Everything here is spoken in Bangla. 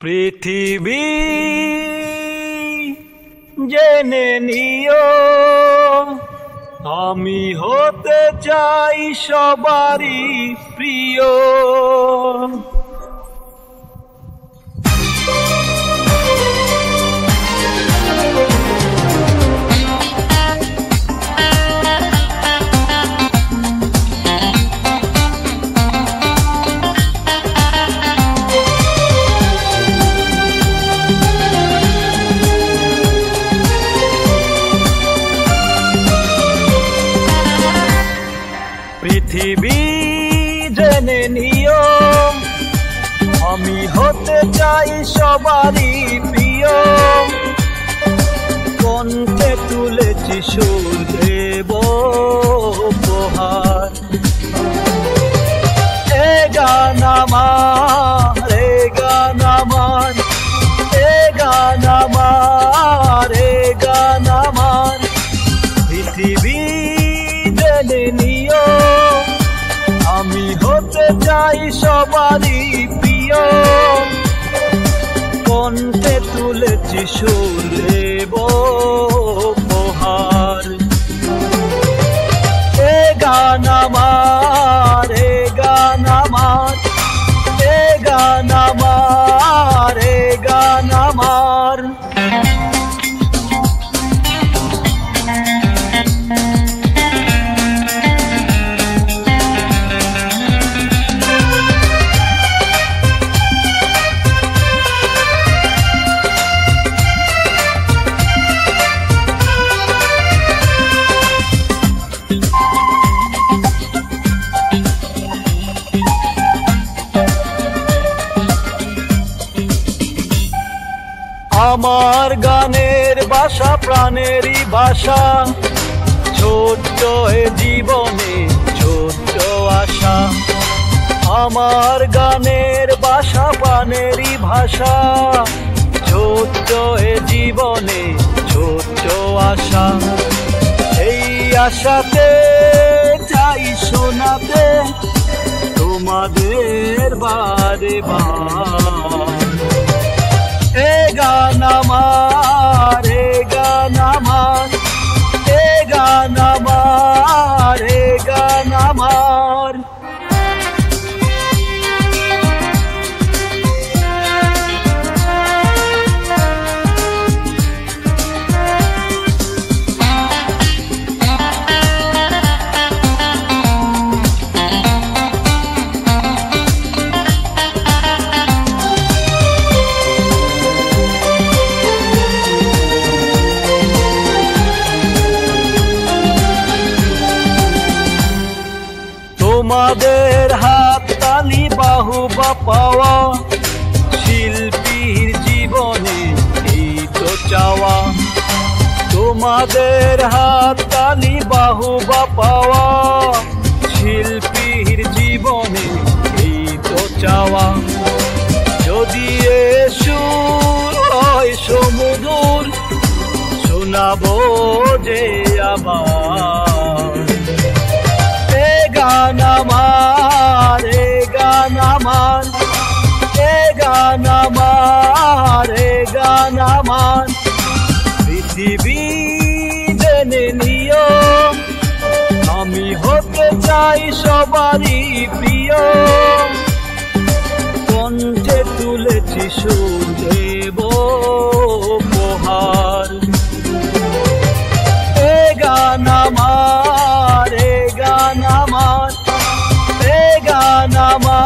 পৃথিবী জেনে নিও, আমি হতে চাই সবারই প্রিয়। পৃথিবী জেনে নিও, আমি হতে চাই সবারই প্রিয়। কণ্ঠে তুলেছি সুর দেব উপহার। এ গান আমার, এ গান আমার, এ গান আমার, এ গান আমার। পৃথিবী জেনে নিও, আমি হতে চাই সবারই প্রিয়। কণ্ঠে তুলেছি সুর দেব উপহার। এ গান আমার, এ গান আমার, এ গান আমার, এ গান আমার। আমার গানের ভাষা প্রাণেরই ভাষা, ছোট্ট এ জীবনে ছোট্ট আশা। আমার গানের ভাষা প্রাণেরই ভাষা, ছোট্ট এ জীবনে ছোট্ট আশা। এই আশাতে চাই শোনাতে তোমাদের বারে বার। এ গান আমার, এ গান আমার, এ গান আমার, এ গান আমার। তোমাদের হাত তালি বাহুবা পাওয়া, শিল্পীর জীবনে এই তো চাওয়া। তোমাদের হাত তালি বাহুবা পাওয়া, শিল্পীর জীবনে এই তো চাওয়া। যদি এ সুর হয় সমুদর, শোনাবো যে আবার। এ গান আমার, এ গান আমার, এ গান আমার, এ গান আমার। পৃথিবী জেনে নিও, আমি হতে চাই সবারই প্রিয়। কণ্ঠে তুলেছি সুর দেব উপহার। এ গান আমার, এ গান আমার, এ গান আমার।